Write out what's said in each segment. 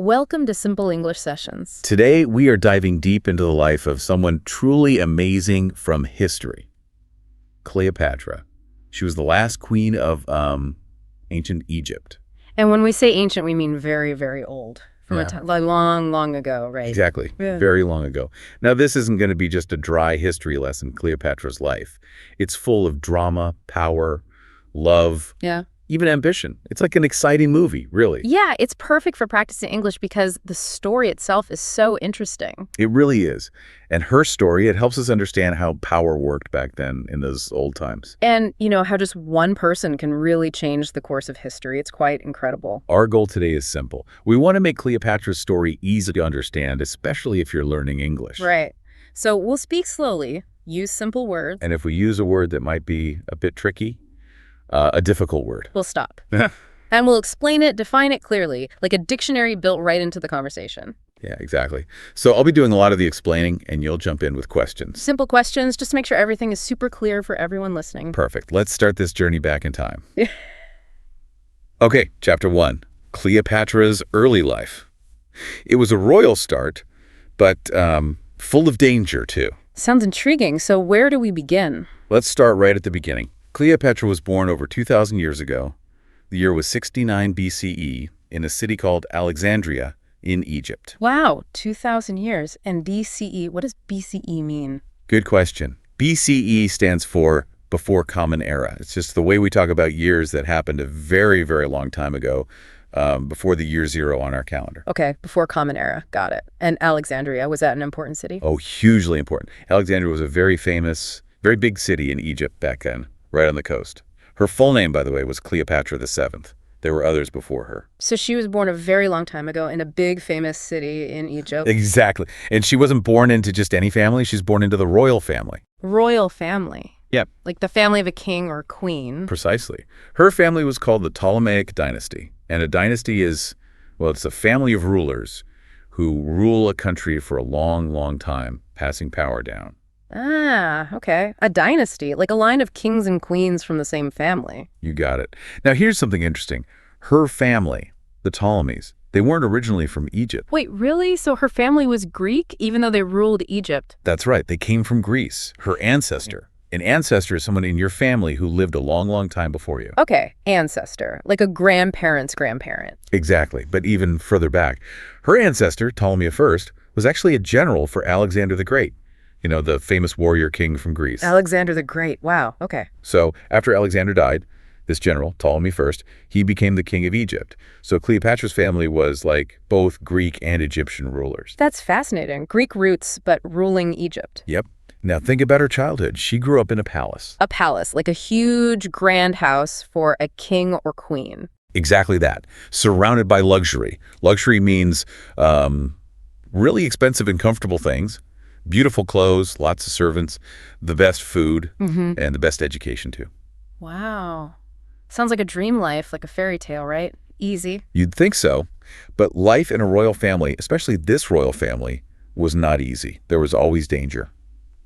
Welcome to Simple English Sessions. Today, we are diving deep into the life of someone truly amazing from history, Cleopatra. She was the last queen of ancient Egypt. And when we say ancient, we mean very, very old. From a time like long, long ago, right? Exactly. Yeah. Very long ago. Now, this isn't going to be just a dry history lesson, Cleopatra's life. It's full of drama, power, love, even ambition. It's like an exciting movie, really. Yeah, it's perfect for practicing English because the story itself is so interesting. It really is. And her story, it helps us understand how power worked back then in those old times. And, how just one person can really change the course of history. It's quite incredible. Our goal today is simple. We want to make Cleopatra's story easy to understand, especially if you're learning English. Right. So we'll speak slowly, use simple words. And if we use a word that might be a bit tricky, a difficult word, we'll stop. And we'll explain it, define it clearly, like a dictionary built right into the conversation. Yeah, exactly. So I'll be doing a lot of the explaining, and you'll jump in with questions. Simple questions, just to make sure everything is super clear for everyone listening. Perfect. Let's start this journey back in time. Okay, Chapter 1, Cleopatra's early life. It was a royal start, but full of danger, too. Sounds intriguing. So where do we begin? Let's start right at the beginning. Cleopatra was born over 2,000 years ago. The year was 69 BCE in a city called Alexandria in Egypt. Wow, 2,000 years. And BCE, what does BCE mean? Good question. BCE stands for Before Common Era. It's just the way we talk about years that happened a very, very long time ago, before the year zero on our calendar. Okay, before Common Era. Got it. And Alexandria, was that an important city? Oh, hugely important. Alexandria was a very famous, very big city in Egypt back then, right on the coast. Her full name, by the way, was Cleopatra VII. There were others before her. So she was born a very long time ago in a big, famous city in Egypt. Exactly. And she wasn't born into just any family. She's born into the royal family. Royal family? Yep. Like the family of a king or queen? Precisely. Her family was called the Ptolemaic dynasty. And a dynasty is, well, it's a family of rulers who rule a country for a long, long time, passing power down. Ah, okay. A dynasty, like a line of kings and queens from the same family. You got it. Now, here's something interesting. Her family, the Ptolemies, they weren't originally from Egypt. Wait, really? So her family was Greek, even though they ruled Egypt? That's right. They came from Greece. Her ancestor. An ancestor is someone in your family who lived a long, long time before you. Okay, ancestor, like a grandparent's grandparent. Exactly, but even further back. Her ancestor, Ptolemy I, was actually a general for Alexander the Great. You know, the famous warrior king from Greece. Alexander the Great. Wow. Okay. So after Alexander died, this general, Ptolemy I, he became the king of Egypt. So Cleopatra's family was like both Greek and Egyptian rulers. That's fascinating. Greek roots, but ruling Egypt. Yep. Now think about her childhood. She grew up in a palace. A palace, like a huge grand house for a king or queen. Exactly that. Surrounded by luxury. Luxury means really expensive and comfortable things. Beautiful clothes, lots of servants, the best food, and the best education, too. Wow. Sounds like a dream life, like a fairy tale, right? Easy. You'd think so. But life in a royal family, especially this royal family, was not easy. There was always danger.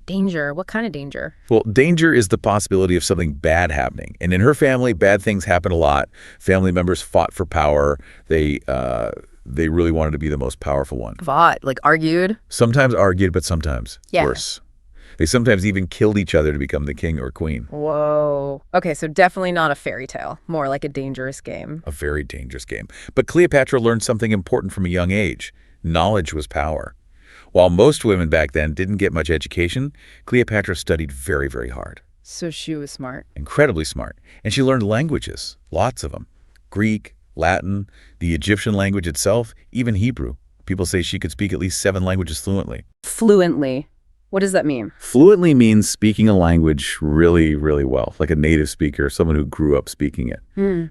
Danger? What kind of danger? Well, danger is the possibility of something bad happening. And in her family, bad things happen a lot. Family members fought for power. They really wanted to be the most powerful one. Fought, like argued? Sometimes argued, but sometimes worse. They sometimes even killed each other to become the king or queen. Whoa. Okay, so definitely not a fairy tale. More like a dangerous game. A very dangerous game. But Cleopatra learned something important from a young age. Knowledge was power. While most women back then didn't get much education, Cleopatra studied very, very hard. So she was smart. Incredibly smart. And she learned languages, lots of them. Greek, Latin, the Egyptian language itself, even Hebrew. People say she could speak at least 7 languages fluently. Fluently. What does that mean? Fluently means speaking a language really, really well, like a native speaker, someone who grew up speaking it.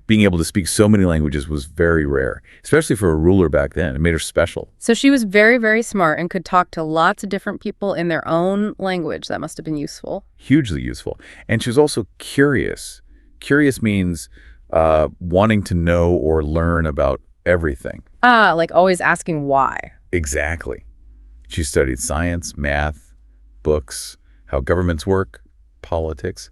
Being able to speak so many languages was very rare, especially for a ruler back then. It made her special. So she was very, very smart and could talk to lots of different people in their own language. That must have been useful. Hugely useful. And she was also curious. Curious means wanting to know or learn about everything. Ah, like always asking why. Exactly. She studied science, math, books, how governments work, politics.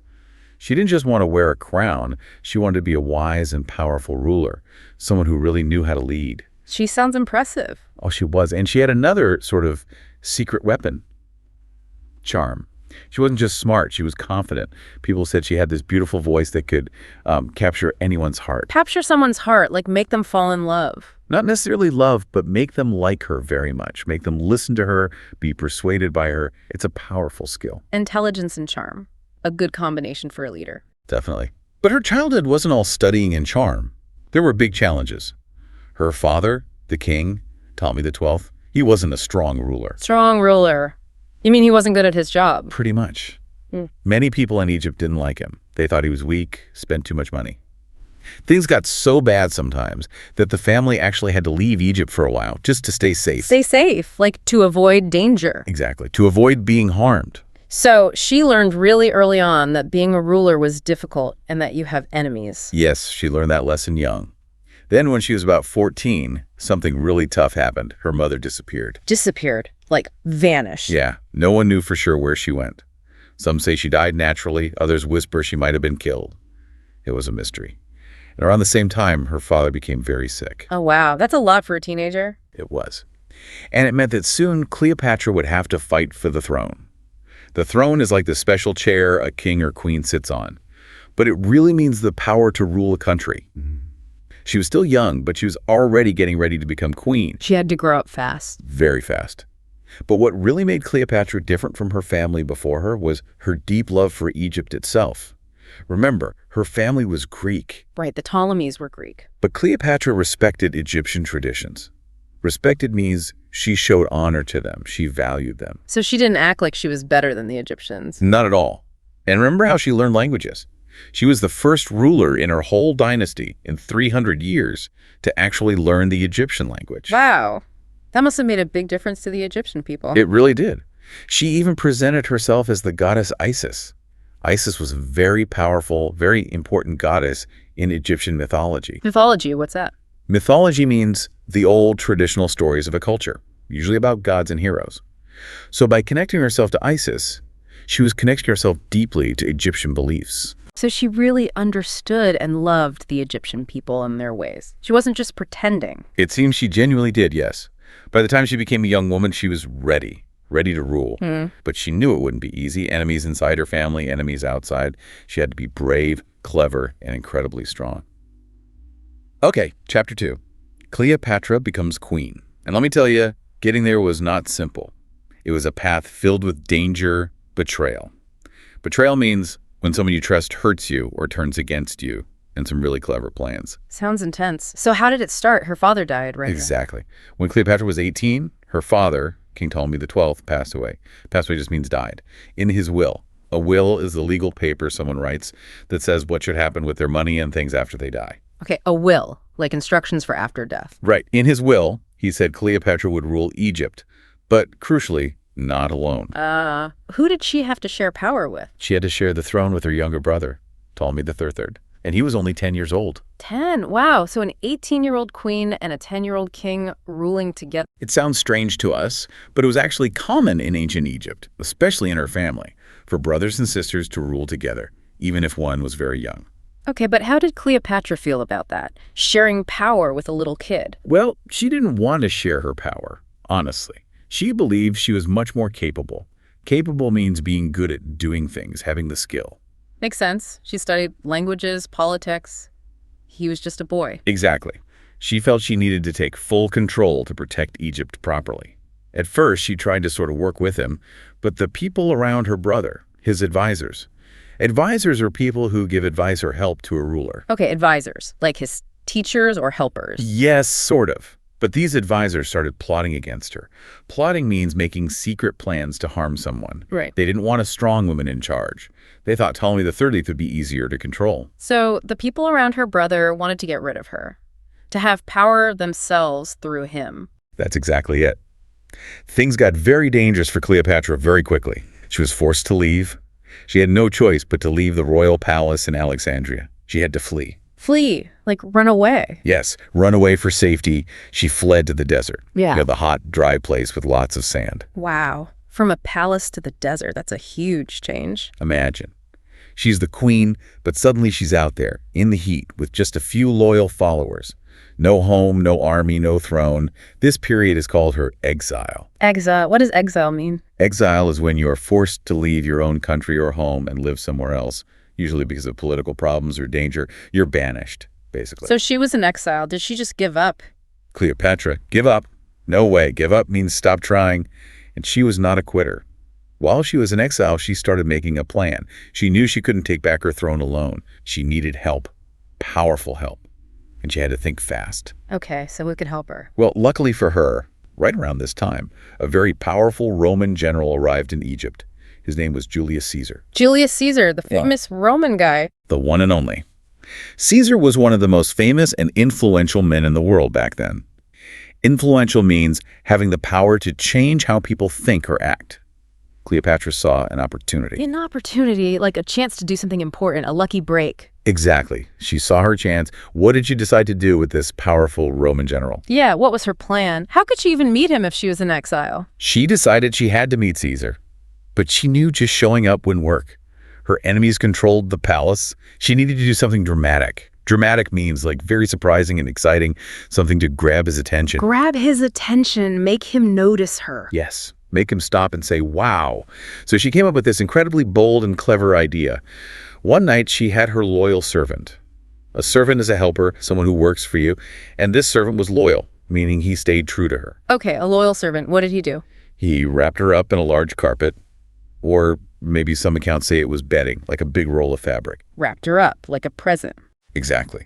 She didn't just want to wear a crown. She wanted to be a wise and powerful ruler, someone who really knew how to lead, She sounds impressive. Oh, she was. And she had another sort of secret weapon, charm. She wasn't just smart, she was confident. People said she had this beautiful voice that could capture anyone's heart. Capture someone's heart, like make them fall in love. Not necessarily love, but make them like her very much. Make them listen to her, be persuaded by her. It's a powerful skill. Intelligence and charm. A good combination for a leader. Definitely. But her childhood wasn't all studying and charm. There were big challenges. Her father, the king, Ptolemy XII, he wasn't a strong ruler. Strong ruler. You mean he wasn't good at his job? Pretty much. Many people in Egypt didn't like him. They thought he was weak, spent too much money. Things got so bad sometimes that the family actually had to leave Egypt for a while just to stay safe. Stay safe, like to avoid danger. Exactly, to avoid being harmed. So she learned really early on that being a ruler was difficult and that you have enemies. Yes, she learned that lesson young. Then when she was about 14, something really tough happened. Her mother disappeared. Disappeared, like vanished. Yeah, no one knew for sure where she went. Some say she died naturally, others whisper she might have been killed. It was a mystery. And around the same time, her father became very sick. Oh, wow. That's a lot for a teenager. It was. And it meant that soon Cleopatra would have to fight for the throne. The throne is like the special chair a king or queen sits on, but it really means the power to rule a country. She was still young, but she was already getting ready to become queen. She had to grow up fast. Very fast. But what really made Cleopatra different from her family before her was her deep love for Egypt itself. Remember, her family was Greek. Right, the Ptolemies were Greek. But Cleopatra respected Egyptian traditions. Respected means she showed honor to them. She valued them. So she didn't act like she was better than the Egyptians. Not at all. And remember how she learned languages. She was the first ruler in her whole dynasty in 300 years to actually learn the Egyptian language. Wow. That must have made a big difference to the Egyptian people. It really did. She even presented herself as the goddess Isis. Isis was a very powerful, very important goddess in Egyptian mythology. Mythology, what's that? Mythology means the old traditional stories of a culture, usually about gods and heroes. So by connecting herself to Isis, she was connecting herself deeply to Egyptian beliefs. So she really understood and loved the Egyptian people and their ways. She wasn't just pretending. It seems she genuinely did, yes. By the time she became a young woman, she was ready to rule. But she knew it wouldn't be easy. Enemies inside her family, enemies outside. She had to be brave, clever, and incredibly strong. Okay, chapter 2. Cleopatra becomes queen. And let me tell you, getting there was not simple. It was a path filled with danger, betrayal. Betrayal means when someone you trust hurts you or turns against you, and some really clever plans. Sounds intense. So how did it start? Her father died, right? Exactly. When Cleopatra was 18, her father, King Ptolemy XII, passed away. Passed away just means died. In his will. A will is the legal paper someone writes that says what should happen with their money and things after they die. Okay, a will, like instructions for after death. Right. In his will, he said Cleopatra would rule Egypt, but crucially, not alone. Who did she have to share power with? She had to share the throne with her younger brother, Ptolemy III, and he was only 10 years old. 10? Wow, so an 18-year-old queen and a 10-year-old king ruling together. It sounds strange to us, but it was actually common in ancient Egypt, especially in her family, for brothers and sisters to rule together, even if one was very young. Okay, but how did Cleopatra feel about that? Sharing power with a little kid? Well, she didn't want to share her power, honestly. She believed she was much more capable. Capable means being good at doing things, having the skill. Makes sense. She studied languages, politics. He was just a boy. Exactly. She felt she needed to take full control to protect Egypt properly. At first, she tried to sort of work with him, but the people around her brother, his advisors. Advisors are people who give advice or help to a ruler. Okay, advisors, like his teachers or helpers. Yes, sort of. But these advisors started plotting against her. Plotting means making secret plans to harm someone. Right. They didn't want a strong woman in charge. They thought Ptolemy XIII would be easier to control. So the people around her brother wanted to get rid of her, to have power themselves through him. That's exactly it. Things got very dangerous for Cleopatra very quickly. She was forced to leave. She had no choice but to leave the royal palace in Alexandria. She had to flee. Flee, like run away. Yes, run away for safety. She fled to the desert. Yeah. The hot, dry place with lots of sand. Wow. From a palace to the desert, that's a huge change. Imagine. She's the queen, but suddenly she's out there, in the heat, with just a few loyal followers. No home, no army, no throne. This period is called her exile. Exile. What does exile mean? Exile is when you are forced to leave your own country or home and live somewhere else, usually because of political problems or danger. You're banished, basically. So she was in exile. Did she just give up? Cleopatra, give up. No way. Give up means stop trying. And she was not a quitter. While she was in exile, she started making a plan. She knew she couldn't take back her throne alone. She needed help, powerful help, and she had to think fast. Okay, so who could help her? Well, luckily for her, right around this time, a very powerful Roman general arrived in Egypt. His name was Julius Caesar. Julius Caesar, the famous Roman guy. The one and only. Caesar was one of the most famous and influential men in the world back then. Influential means having the power to change how people think or act. Cleopatra saw an opportunity. An opportunity, like a chance to do something important, a lucky break. Exactly. She saw her chance. What did she decide to do with this powerful Roman general? Yeah, what was her plan? How could she even meet him if she was in exile? She decided she had to meet Caesar, but she knew just showing up wouldn't work. Her enemies controlled the palace. She needed to do something dramatic. Dramatic means like very surprising and exciting, something to grab his attention. Grab his attention, make him notice her. Yes. Make him stop and say, wow. So she came up with this incredibly bold and clever idea. One night, she had her loyal servant. A servant is a helper, someone who works for you, and this servant was loyal, meaning he stayed true to her. Okay, a loyal servant. What did he do? He wrapped her up in a large carpet, or maybe some accounts say it was bedding, like a big roll of fabric. Wrapped her up, like a present. Exactly.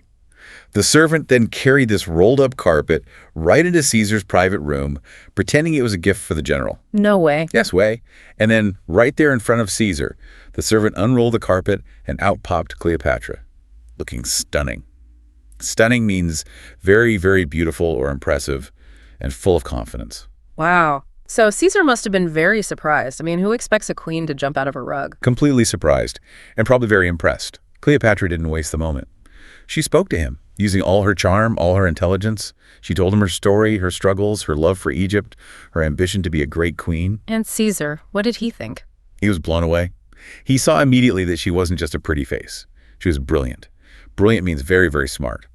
The servant then carried this rolled-up carpet right into Caesar's private room, pretending it was a gift for the general. No way. Yes way. And then right there in front of Caesar, the servant unrolled the carpet and out popped Cleopatra, looking stunning. Stunning means very, very beautiful or impressive and full of confidence. Wow. So Caesar must have been very surprised. I mean, who expects a queen to jump out of a rug? Completely surprised and probably very impressed. Cleopatra didn't waste the moment. She spoke to him, using all her charm, all her intelligence. She told him her story, her struggles, her love for Egypt, her ambition to be a great queen. And Caesar, what did he think? He was blown away. He saw immediately that she wasn't just a pretty face. She was brilliant. Brilliant means very, very smart.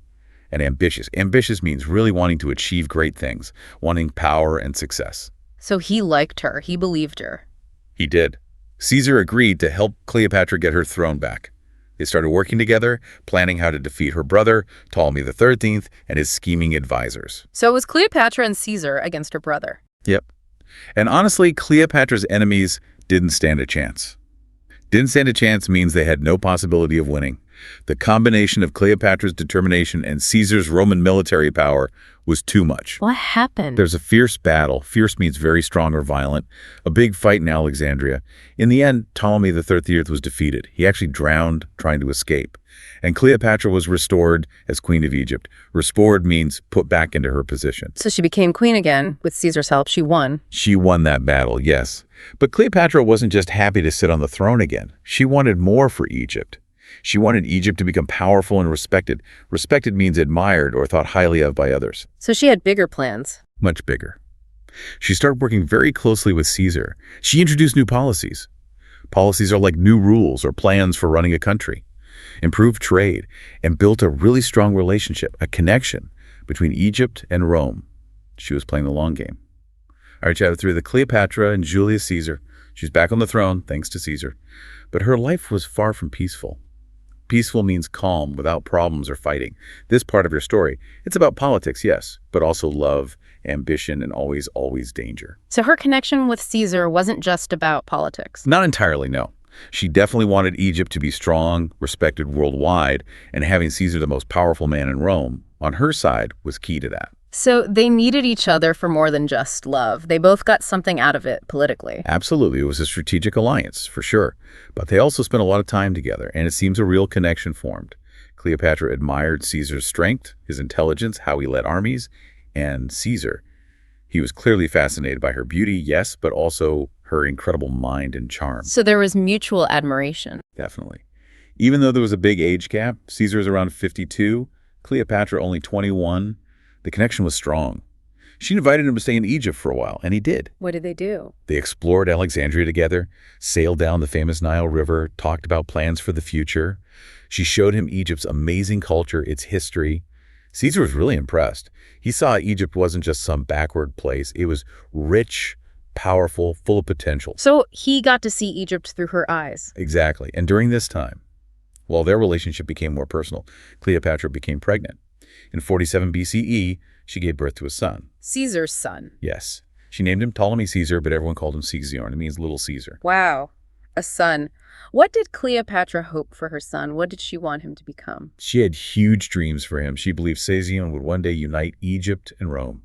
And ambitious. Ambitious means really wanting to achieve great things, wanting power and success. So he liked her. He believed her. He did. Caesar agreed to help Cleopatra get her throne back. They started working together, planning how to defeat her brother, Ptolemy XIII, and his scheming advisors. So it was Cleopatra and Caesar against her brother. Yep. And honestly, Cleopatra's enemies didn't stand a chance. Didn't stand a chance means they had no possibility of winning. The combination of Cleopatra's determination and Caesar's Roman military power was too much. What happened? There's a fierce battle. Fierce means very strong or violent. A big fight in Alexandria. In the end, Ptolemy XIII was defeated. He actually drowned trying to escape. And Cleopatra was restored as Queen of Egypt. Restored means put back into her position. So she became queen again. With Caesar's help, she won. She won that battle, yes. But Cleopatra wasn't just happy to sit on the throne again. She wanted more for Egypt. She wanted Egypt to become powerful and respected. Respected means admired or thought highly of by others. So she had bigger plans. Much bigger. She started working very closely with Caesar. She introduced new policies. Policies are like new rules or plans for running a country. Improved trade and built a really strong relationship, a connection between Egypt and Rome. She was playing the long game. All right, chatted through the Cleopatra and Julius Caesar. She's back on the throne, thanks to Caesar. But her life was far from peaceful. Peaceful means calm, without problems or fighting. This part of your story, it's about politics, yes, but also love, ambition, and always, always danger. So her connection with Caesar wasn't just about politics. Not entirely, no. She definitely wanted Egypt to be strong, respected worldwide, and having Caesar the most powerful man in Rome on her side was key to that. So they needed each other for more than just love. They both got something out of it politically. Absolutely. It was a strategic alliance, for sure. But they also spent a lot of time together, and it seems a real connection formed. Cleopatra admired Caesar's strength, his intelligence, how he led armies, and Caesar. He was clearly fascinated by her beauty, yes, but also her incredible mind and charm. So there was mutual admiration. Definitely. Even though there was a big age gap, Caesar was around 52, Cleopatra only 21, the connection was strong. She invited him to stay in Egypt for a while, and he did. What did they do? They explored Alexandria together, sailed down the famous Nile River, talked about plans for the future. She showed him Egypt's amazing culture, its history. Caesar was really impressed. He saw Egypt wasn't just some backward place. It was rich, powerful, full of potential. So he got to see Egypt through her eyes. Exactly. And during this time, while their relationship became more personal, Cleopatra became pregnant. In 47 BCE, she gave birth to a son. Caesar's son. Yes. She named him Ptolemy Caesar, but everyone called him Caesar. It means little Caesar. Wow. A son. What did Cleopatra hope for her son? What did she want him to become? She had huge dreams for him. She believed Caesar would one day unite Egypt and Rome.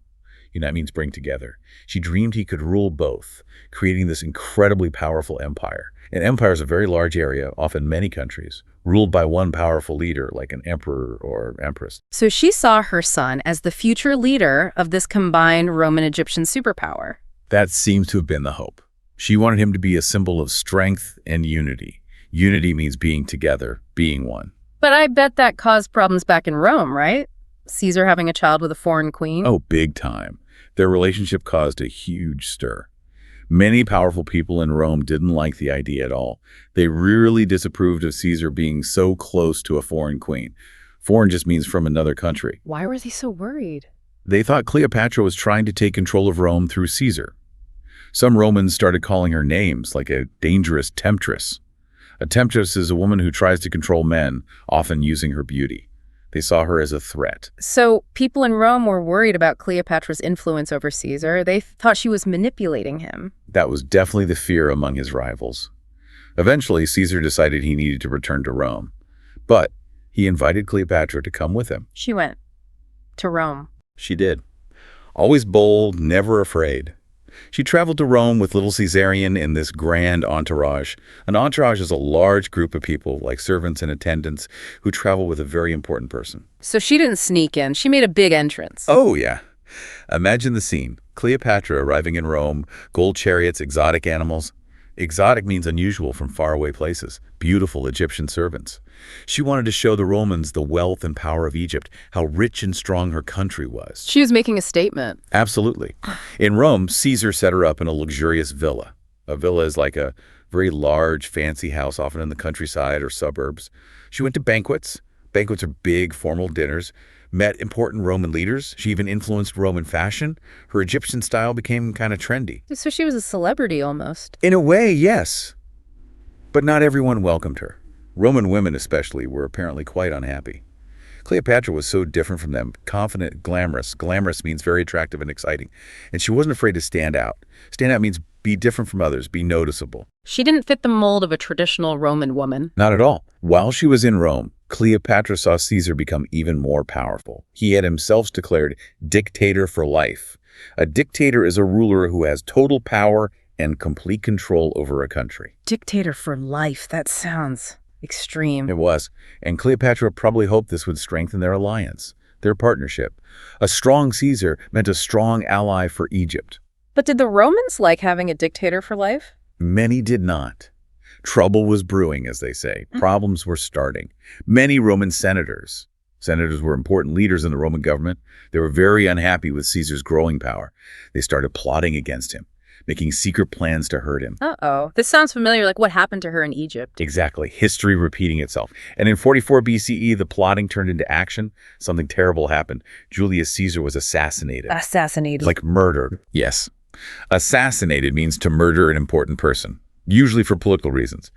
Unite means bring together. She dreamed he could rule both, creating this incredibly powerful empire. An empire is a very large area, often many countries, ruled by one powerful leader, like an emperor or empress. So she saw her son as the future leader of this combined Roman-Egyptian superpower. That seems to have been the hope. She wanted him to be a symbol of strength and unity. Unity means being together, being one. But I bet that caused problems back in Rome, right? Caesar having a child with a foreign queen? Oh, big time. Their relationship caused a huge stir. Many powerful people in Rome didn't like the idea at all. They really disapproved of Caesar being so close to a foreign queen. Foreign just means from another country. Why were they so worried? They thought Cleopatra was trying to take control of Rome through Caesar. Some Romans started calling her names, like a dangerous temptress. A temptress is a woman who tries to control men, often using her beauty. They saw her as a threat. So people in Rome were worried about Cleopatra's influence over Caesar. They thought she was manipulating him. That was definitely the fear among his rivals. Eventually, Caesar decided he needed to return to Rome. But he invited Cleopatra to come with him. She went to Rome. She did. Always bold, never afraid. She traveled to Rome with little Caesarion in this grand entourage. An entourage is a large group of people, like servants and attendants, who travel with a very important person. So she didn't sneak in. She made a big entrance. Oh, yeah. Imagine the scene. Cleopatra arriving in Rome, gold chariots, exotic animals. Exotic means unusual from faraway places. Beautiful Egyptian servants. She wanted to show the Romans the wealth and power of Egypt, how rich and strong her country was. She was making a statement. Absolutely. In Rome, Caesar set her up in a luxurious villa. A villa is like a very large, fancy house, often in the countryside or suburbs. She went to banquets. Banquets are big, formal dinners. Met important Roman leaders. She even influenced Roman fashion. Her Egyptian style became kind of trendy. So she was a celebrity almost. In a way, yes. But not everyone welcomed her. Roman women especially were apparently quite unhappy. Cleopatra was so different from them, confident, glamorous. Glamorous means very attractive and exciting. And she wasn't afraid to stand out. Stand out means be different from others, be noticeable. She didn't fit the mold of a traditional Roman woman. Not at all. While she was in Rome, Cleopatra saw Caesar become even more powerful. He had himself declared dictator for life. A dictator is a ruler who has total power and complete control over a country. Dictator for life. That sounds extreme. It was. And Cleopatra probably hoped this would strengthen their alliance, their partnership. A strong Caesar meant a strong ally for Egypt. But did the Romans like having a dictator for life? Many did not. Trouble was brewing, as they say. Problems were starting. Many Roman senators were important leaders in the Roman government. They were very unhappy with Caesar's growing power. They started plotting against him, making secret plans to hurt him. Uh-oh. This sounds familiar, like what happened to her in Egypt. Exactly. History repeating itself. And in 44 BCE, the plotting turned into action. Something terrible happened. Julius Caesar was assassinated. Assassinated. Like murdered. Yes. Assassinated means to murder an important person, usually for political reasons.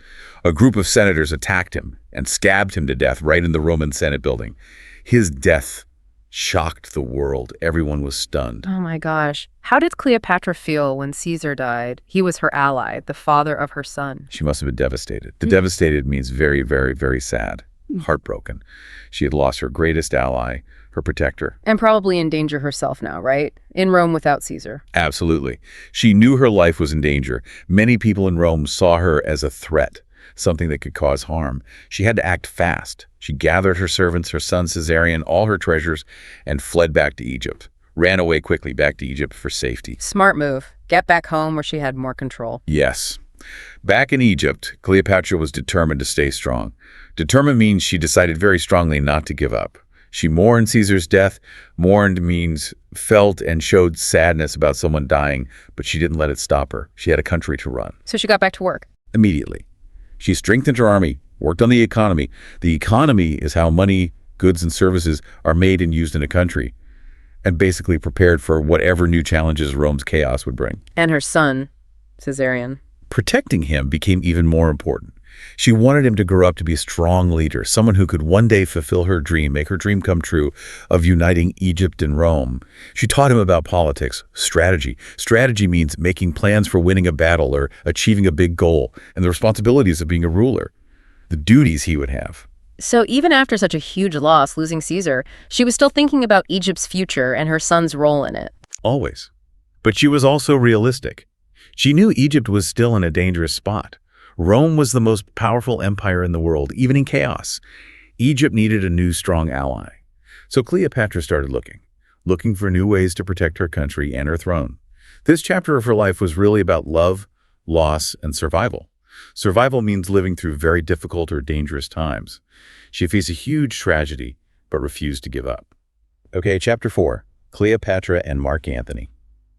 A group of senators attacked him and scabbed him to death right in the Roman Senate building. His death shocked the world. Everyone was stunned. Oh my gosh. How did Cleopatra feel when Caesar died? He was her ally, the father of her son. She must have been devastated. Devastated means very, very, very sad. Heartbroken. She had lost her greatest ally, her protector. And probably in danger herself now, right? In Rome without Caesar. Absolutely. She knew her life was in danger. Many people in Rome saw her as a threat, something that could cause harm. She had to act fast. She gathered her servants, her son Caesarion, all her treasures, and fled back to Egypt. Ran away quickly back to Egypt for safety. Smart move. Get back home where she had more control. Yes. Back in Egypt, Cleopatra was determined to stay strong. Determined means she decided very strongly not to give up. She mourned Caesar's death. Mourned means felt and showed sadness about someone dying, but she didn't let it stop her. She had a country to run. So she got back to work. Immediately. She strengthened her army, worked on the economy. The economy is how money goods and services are made and used in a country, and basically prepared for whatever new challenges Rome's chaos would bring. And her son, Caesarion. Protecting him became even more important. She wanted him to grow up to be a strong leader, someone who could one day fulfill her dream, make her dream come true of uniting Egypt and Rome. She taught him about politics, strategy. Strategy means making plans for winning a battle or achieving a big goal, and the responsibilities of being a ruler, the duties he would have. So even after such a huge loss, losing Caesar, she was still thinking about Egypt's future and her son's role in it. Always. But she was also realistic. She knew Egypt was still in a dangerous spot. Rome was the most powerful empire in the world, even in chaos. Egypt needed a new, strong ally. So Cleopatra started looking for new ways to protect her country and her throne. This chapter of her life was really about love, loss, and survival. Survival means living through very difficult or dangerous times. She faced a huge tragedy, but refused to give up. Okay, Chapter 4, Cleopatra and Mark Antony.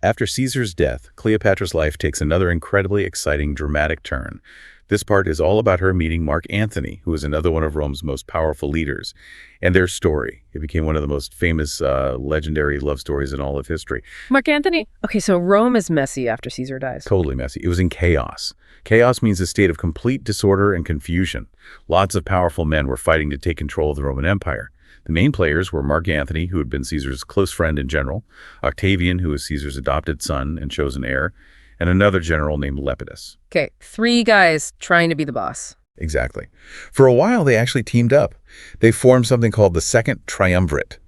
After Caesar's death, Cleopatra's life takes another incredibly exciting, dramatic turn. This part is all about her meeting Mark Antony, who is another one of Rome's most powerful leaders, and their story. It became one of the most famous, legendary love stories in all of history. Mark Antony? Okay, so Rome is messy after Caesar dies. Totally messy. It was in chaos. Chaos means a state of complete disorder and confusion. Lots of powerful men were fighting to take control of the Roman Empire. The main players were Mark Antony, who had been Caesar's close friend and general, Octavian, who was Caesar's adopted son and chosen heir, and another general named Lepidus. Okay, 3 guys trying to be the boss. Exactly. For a while, they actually teamed up. They formed something called the Second Triumvirate.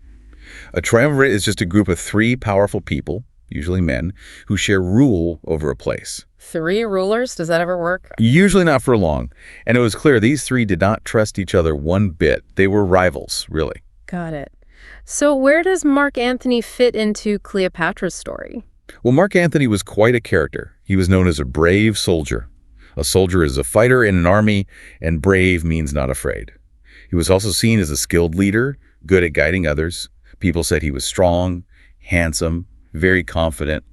A triumvirate is just a group of 3 powerful people, usually men, who share rule over a place. 3 rulers? Does that ever work? Usually not for long. And it was clear these 3 did not trust each other one bit. They were rivals, really. Got it. So where does Mark Antony fit into Cleopatra's story? Well, Mark Antony was quite a character. He was known as a brave soldier. A soldier is a fighter in an army, and brave means not afraid. He was also seen as a skilled leader, good at guiding others. People said he was strong, handsome, very confident,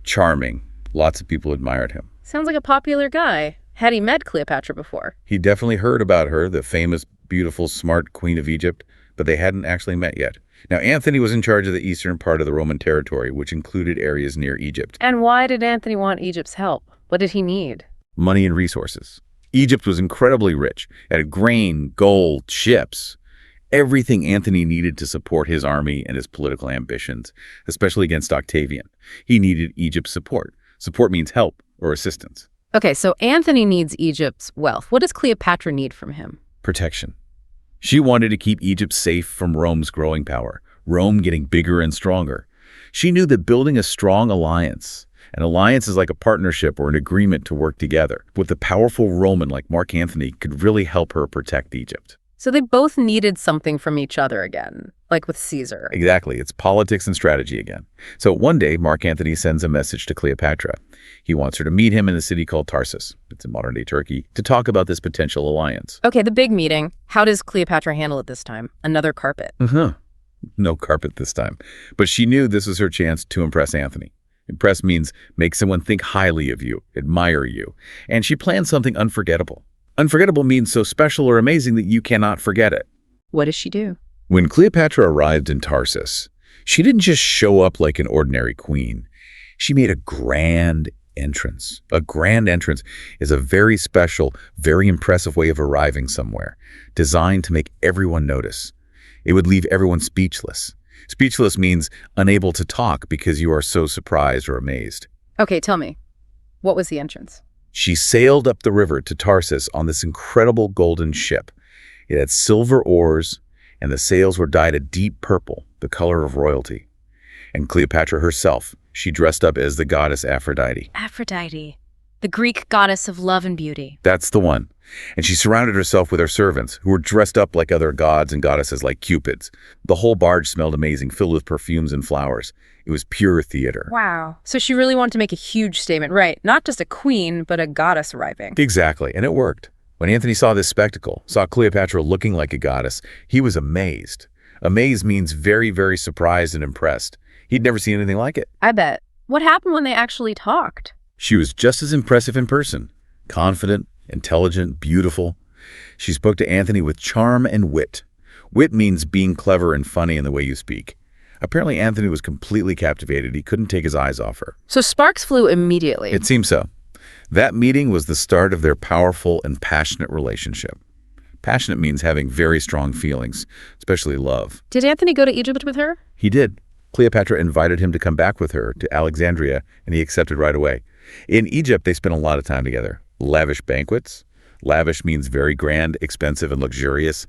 charming. Lots of people admired him. Sounds like a popular guy. Had he met Cleopatra before? He definitely heard about her, the famous, beautiful, smart Queen of Egypt, but they hadn't actually met yet. Now, Antony was in charge of the eastern part of the Roman territory, which included areas near Egypt. And why did Antony want Egypt's help? What did he need? Money and resources. Egypt was incredibly rich. It had grain, gold, ships. Everything Antony needed to support his army and his political ambitions, especially against Octavian. He needed Egypt's support. Support means help or assistance. Okay, so Antony needs Egypt's wealth. What does Cleopatra need from him? Protection. She wanted to keep Egypt safe from Rome's growing power, Rome getting bigger and stronger. She knew that building a strong alliance, an alliance is like a partnership or an agreement to work together, with a powerful Roman like Mark Antony could really help her protect Egypt. So they both needed something from each other again, like with Caesar. Exactly. It's politics and strategy again. So one day, Mark Antony sends a message to Cleopatra. He wants her to meet him in a city called Tarsus, it's in modern-day Turkey, to talk about this potential alliance. Okay, the big meeting. How does Cleopatra handle it this time? Another carpet. No carpet this time. But she knew this was her chance to impress Antony. Impress means make someone think highly of you, admire you. And she planned something unforgettable. Unforgettable means so special or amazing that you cannot forget it. What does she do? When Cleopatra arrived in Tarsus, she didn't just show up like an ordinary queen. She made a grand entrance. A grand entrance is a very special, very impressive way of arriving somewhere, designed to make everyone notice. It would leave everyone speechless. Speechless means unable to talk because you are so surprised or amazed. Okay, tell me. What was the entrance? She sailed up the river to Tarsus on this incredible golden ship. It had silver oars, and the sails were dyed a deep purple, the color of royalty. And Cleopatra herself, she dressed up as the goddess Aphrodite. Aphrodite, the Greek goddess of love and beauty. That's the one. And she surrounded herself with her servants, who were dressed up like other gods and goddesses like Cupids. The whole barge smelled amazing, filled with perfumes and flowers. It was pure theater. Wow. So she really wanted to make a huge statement, right? Not just a queen, but a goddess arriving. Exactly, and it worked. When Antony saw this spectacle, saw Cleopatra looking like a goddess, he was amazed. Amazed means very, very surprised and impressed. He'd never seen anything like it. I bet. What happened when they actually talked? She was just as impressive in person. Confident, intelligent, beautiful. She spoke to Antony with charm and wit. Wit means being clever and funny in the way you speak. Apparently, Anthony was completely captivated. He couldn't take his eyes off her. So sparks flew immediately. It seems so. That meeting was the start of their powerful and passionate relationship. Passionate means having very strong feelings, especially love. Did Anthony go to Egypt with her? He did. Cleopatra invited him to come back with her to Alexandria, and he accepted right away. In Egypt, they spent a lot of time together. Lavish banquets. Lavish means very grand, expensive, and luxurious.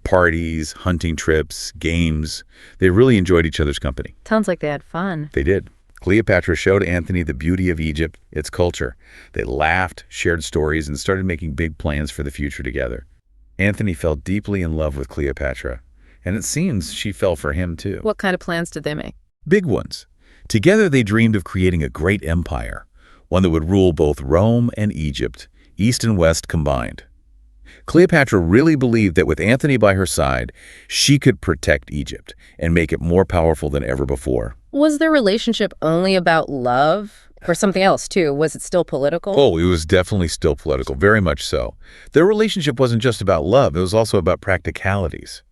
Parties, hunting trips, games. They really enjoyed each other's company. Sounds like they had fun. They did. Cleopatra showed Anthony the beauty of Egypt, its culture. They laughed, shared stories, and started making big plans for the future together. Anthony fell deeply in love with Cleopatra, and it seems she fell for him too. What kind of plans did they make? Big ones. Together they dreamed of creating a great empire, one that would rule both Rome and Egypt, East and West combined. Cleopatra really believed that with Anthony by her side, she could protect Egypt and make it more powerful than ever before. Was their relationship only about love? Or something else, too? Was it still political? Oh, it was definitely still political, very much so. Their relationship wasn't just about love, it was also about practicalities.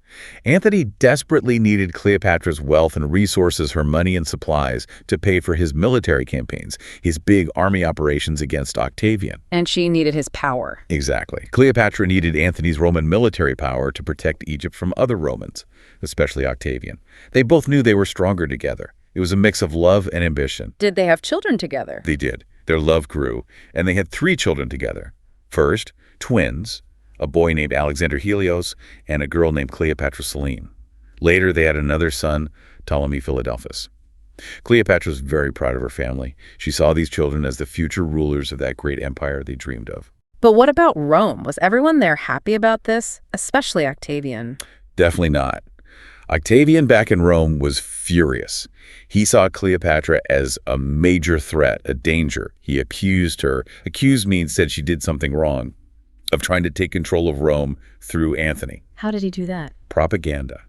Anthony desperately needed Cleopatra's wealth and resources, her money and supplies, to pay for his military campaigns, his big army operations against Octavian. And she needed his power. Exactly. Cleopatra needed Anthony's Roman military power to protect Egypt from other Romans, especially Octavian. They both knew they were stronger together. It was a mix of love and ambition. Did they have children together? They did. Their love grew, and they had 3 children together. First, twins, a boy named Alexander Helios and a girl named Cleopatra Selene. Later, they had another son, Ptolemy Philadelphus. Cleopatra was very proud of her family. She saw these children as the future rulers of that great empire they dreamed of. But what about Rome? Was everyone there happy about this? Especially Octavian. Definitely not. Octavian back in Rome was furious. He saw Cleopatra as a major threat, a danger. He accused her. Accused means said she did something wrong, of trying to take control of Rome through Anthony. How did he do that? Propaganda.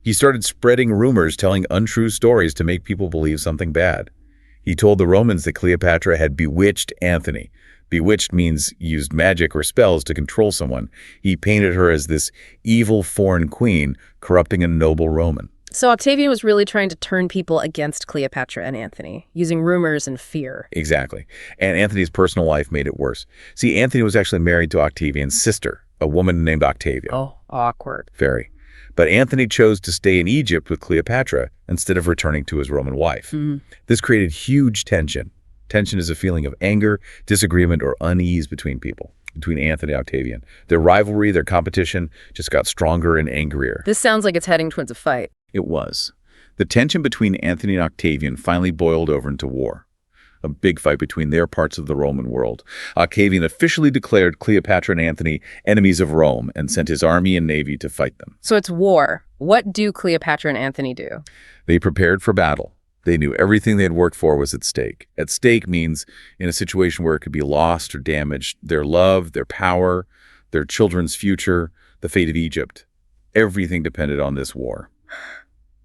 He started spreading rumors, telling untrue stories to make people believe something bad. He told the Romans that Cleopatra had bewitched Anthony. Bewitched means used magic or spells to control someone. He painted her as this evil foreign queen, corrupting a noble Roman. So Octavian was really trying to turn people against Cleopatra and Anthony, using rumors and fear. Exactly. And Anthony's personal life made it worse. See, Anthony was actually married to Octavian's sister, a woman named Octavia. Oh, awkward. Very. But Anthony chose to stay in Egypt with Cleopatra instead of returning to his Roman wife. This created huge tension. Tension is a feeling of anger, disagreement, or unease between people, between Anthony and Octavian. Their rivalry, their competition, just got stronger and angrier. This sounds like it's heading towards a fight. It was. The tension between Anthony and Octavian finally boiled over into war. A big fight between their parts of the Roman world. Octavian officially declared Cleopatra and Anthony enemies of Rome and sent his army and navy to fight them. So it's war. What do Cleopatra and Anthony do? They prepared for battle. They knew everything they had worked for was at stake. At stake means in a situation where it could be lost or damaged, their love, their power, their children's future, the fate of Egypt. Everything depended on this war.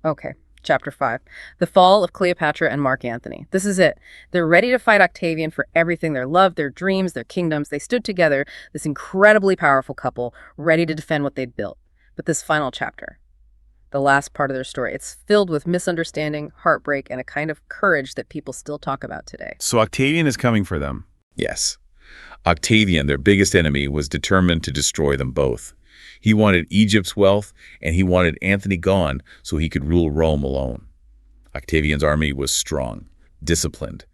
Okay, chapter 5. The fall of Cleopatra and Mark Antony. This is it. They're ready to fight Octavian for everything, their love, their dreams, their kingdoms. They stood together, this incredibly powerful couple, ready to defend what they'd built. But this final chapter, the last part of their story, it's filled with misunderstanding, heartbreak, and a kind of courage that people still talk about today. So Octavian is coming for them. Yes. Octavian, their biggest enemy, was determined to destroy them both. He wanted Egypt's wealth, and he wanted Anthony gone so he could rule Rome alone. Octavian's army was strong, disciplined.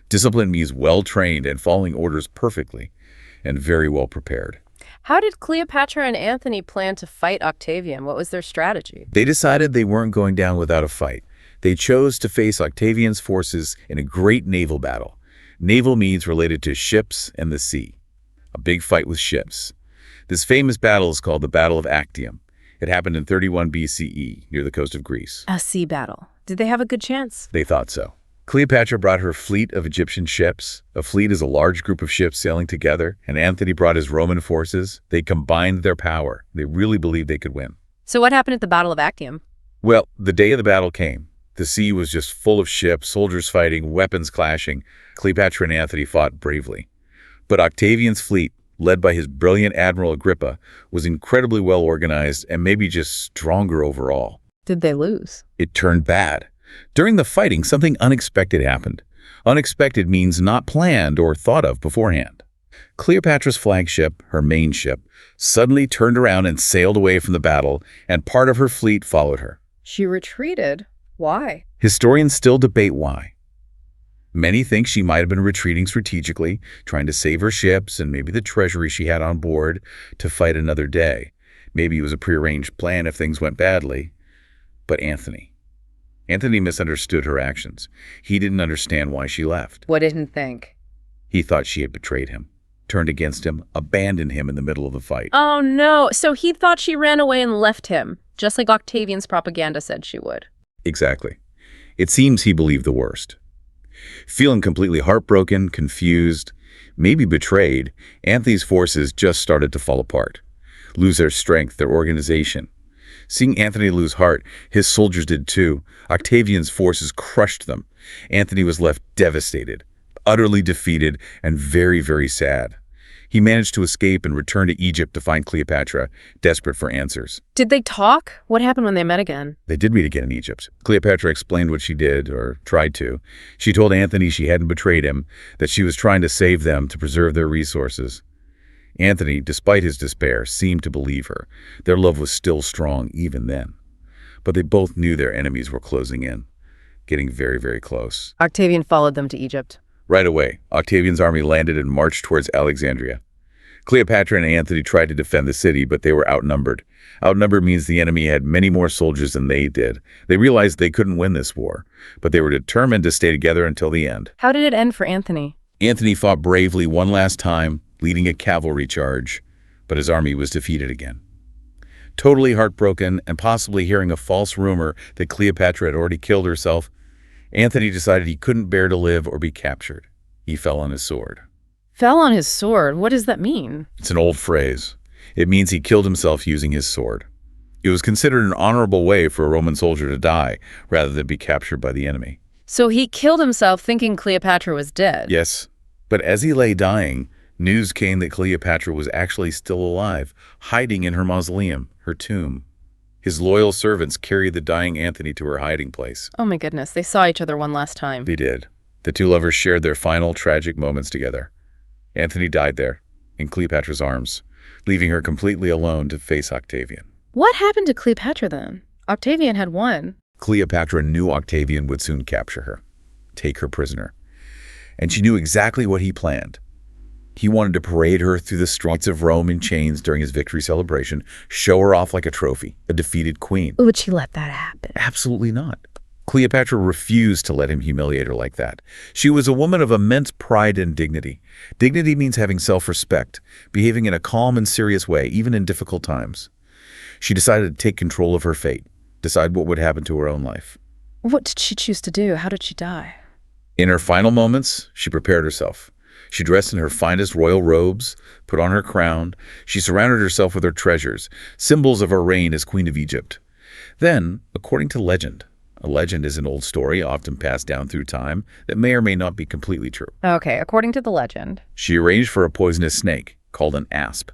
Discipline means well-trained and following orders perfectly, and very well prepared. How did Cleopatra and Anthony plan to fight Octavian? What was their strategy? They decided they weren't going down without a fight. They chose to face Octavian's forces in a great naval battle. Naval means related to ships and the sea. A big fight with ships. This famous battle is called the Battle of Actium. It happened in 31 BCE, near the coast of Greece. A sea battle. Did they have a good chance? They thought so. Cleopatra brought her fleet of Egyptian ships. A fleet is a large group of ships sailing together, and Anthony brought his Roman forces. They combined their power. They really believed they could win. So what happened at the Battle of Actium? Well, the day of the battle came. The sea was just full of ships, soldiers fighting, weapons clashing. Cleopatra and Anthony fought bravely. But Octavian's fleet, led by his brilliant Admiral Agrippa, was incredibly well organized and maybe just stronger overall. Did they lose? It turned bad. During the fighting, something unexpected happened. Unexpected means not planned or thought of beforehand. Cleopatra's flagship, her main ship, suddenly turned around and sailed away from the battle, and part of her fleet followed her. She retreated. Why? Historians still debate why. Many think she might have been retreating strategically, trying to save her ships and maybe the treasury she had on board to fight another day. Maybe it was a prearranged plan if things went badly. But Anthony misunderstood her actions. He didn't understand why she left. What did he think? He thought she had betrayed him, turned against him, abandoned him in the middle of the fight. Oh no, so he thought she ran away and left him, just like Octavian's propaganda said she would. Exactly. It seems he believed the worst. Feeling completely heartbroken, confused, maybe betrayed, Antony's forces just started to fall apart, lose their strength, their organization. Seeing Antony lose heart, his soldiers did too. Octavian's forces crushed them. Antony was left devastated, utterly defeated, and very, very sad. He managed to escape and return to Egypt to find Cleopatra, desperate for answers. Did they talk? What happened when they met again? They did meet again in Egypt. Cleopatra explained what she did, or tried to. She told Antony she hadn't betrayed him, that she was trying to save them to preserve their resources. Antony, despite his despair, seemed to believe her. Their love was still strong even then. But they both knew their enemies were closing in, getting very, very close. Octavian followed them to Egypt. Right away, Octavian's army landed and marched towards Alexandria. Cleopatra and Antony tried to defend the city, but they were outnumbered. Outnumbered means the enemy had many more soldiers than they did. They realized they couldn't win this war, but they were determined to stay together until the end. How did it end for Antony? Antony fought bravely one last time, leading a cavalry charge, but his army was defeated again. Totally heartbroken and possibly hearing a false rumor that Cleopatra had already killed herself, Antony decided he couldn't bear to live or be captured. He fell on his sword. Fell on his sword? What does that mean? It's an old phrase. It means he killed himself using his sword. It was considered an honorable way for a Roman soldier to die, rather than be captured by the enemy. So he killed himself thinking Cleopatra was dead? Yes, but as he lay dying, news came that Cleopatra was actually still alive, hiding in her mausoleum, her tomb. His loyal servants carried the dying Antony to her hiding place. Oh my goodness, they saw each other one last time. They did. The two lovers shared their final tragic moments together. Anthony died there, in Cleopatra's arms, leaving her completely alone to face Octavian. What happened to Cleopatra then? Octavian had won. Cleopatra knew Octavian would soon capture her, take her prisoner. And she knew exactly what he planned. He wanted to parade her through the streets of Rome in chains during his victory celebration, show her off like a trophy, a defeated queen. Would she let that happen? Absolutely not. Cleopatra refused to let him humiliate her like that. She was a woman of immense pride and dignity. Dignity means having self-respect, behaving in a calm and serious way, even in difficult times. She decided to take control of her fate, decide what would happen to her own life. What did she choose to do? How did she die? In her final moments, she prepared herself. She dressed in her finest royal robes, put on her crown. She surrounded herself with her treasures, symbols of her reign as Queen of Egypt. Then, according to legend, a legend is an old story often passed down through time that may or may not be completely true. Okay, according to the legend. She arranged for a poisonous snake called an asp.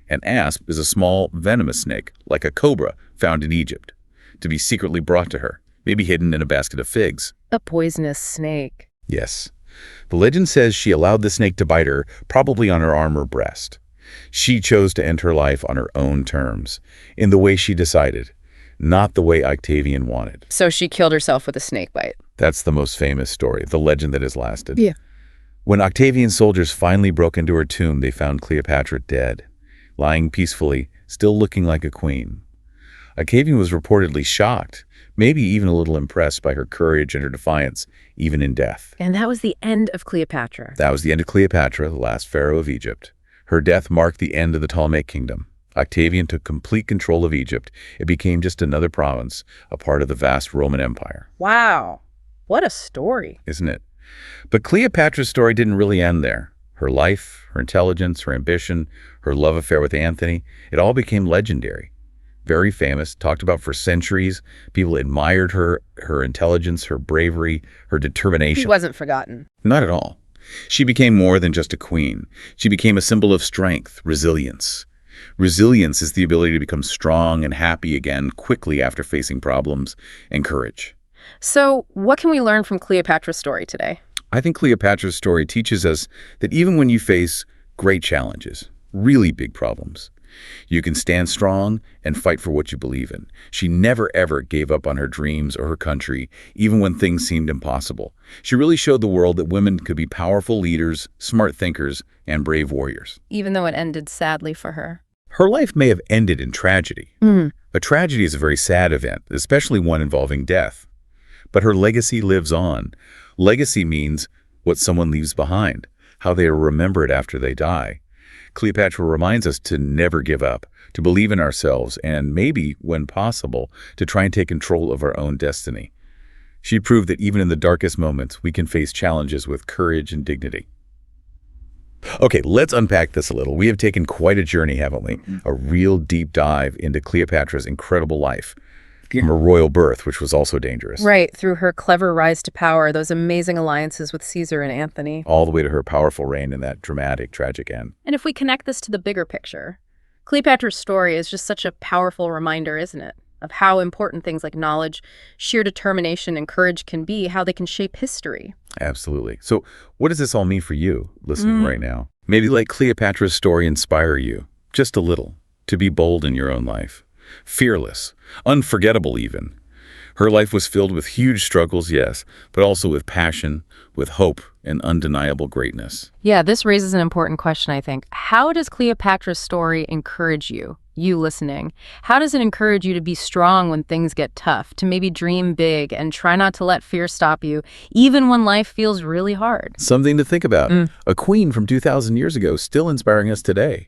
An asp is a small, venomous snake, like a cobra, found in Egypt, to be secretly brought to her, maybe hidden in a basket of figs. A poisonous snake. Yes. The legend says she allowed the snake to bite her, probably on her arm or breast. She chose to end her life on her own terms, in the way she decided, not the way Octavian wanted. So she killed herself with a snake bite. That's the most famous story, the legend that has lasted. Yeah. When Octavian's soldiers finally broke into her tomb, they found Cleopatra dead, lying peacefully, still looking like a queen. Octavian was reportedly shocked, maybe even a little impressed by her courage and her defiance, even in death. And that was the end of Cleopatra. That was the end of Cleopatra, the last pharaoh of Egypt. Her death marked the end of the Ptolemaic kingdom. Octavian took complete control of Egypt. It became just another province, a part of the vast Roman Empire. Wow. What a story. Isn't it? But Cleopatra's story didn't really end there. Her life, her intelligence, her ambition, her love affair with Antony, it all became legendary. Very famous, talked about for centuries. People admired her intelligence, her bravery, her determination. She wasn't forgotten. Not at all. She became more than just a queen. She became a symbol of strength, resilience. Resilience is the ability to become strong and happy again quickly after facing problems, and courage. So, what can we learn from Cleopatra's story today? I think Cleopatra's story teaches us that even when you face great challenges, really big problems, you can stand strong and fight for what you believe in. She never, ever gave up on her dreams or her country, even when things seemed impossible. She really showed the world that women could be powerful leaders, smart thinkers, and brave warriors. Even though it ended sadly for her. Her life may have ended in tragedy. Mm. A tragedy is a very sad event, especially one involving death. But her legacy lives on. Legacy means what someone leaves behind, how they are remembered after they die. Cleopatra reminds us to never give up, to believe in ourselves, and maybe, when possible, to try and take control of our own destiny. She proved that even in the darkest moments, we can face challenges with courage and dignity. Okay, let's unpack this a little. We have taken quite a journey, haven't we? A real deep dive into Cleopatra's incredible life. From her royal birth, which was also dangerous. Right, through her clever rise to power, those amazing alliances with Caesar and Antony. All the way to her powerful reign and that dramatic, tragic end. And if we connect this to the bigger picture, Cleopatra's story is just such a powerful reminder, isn't it? Of how important things like knowledge, sheer determination, and courage can be, how they can shape history. Absolutely. So what does this all mean for you, listening right now? Maybe let Cleopatra's story inspire you, just a little, to be bold in your own life. Fearless, unforgettable even. Her life was filled with huge struggles, yes, but also with passion, with hope, and undeniable greatness. Yeah, this raises an important question, I think. How does Cleopatra's story encourage you, you listening? How does it encourage you to be strong when things get tough, to maybe dream big and try not to let fear stop you, even when life feels really hard? Something to think about. A queen from 2,000 years ago still inspiring us today.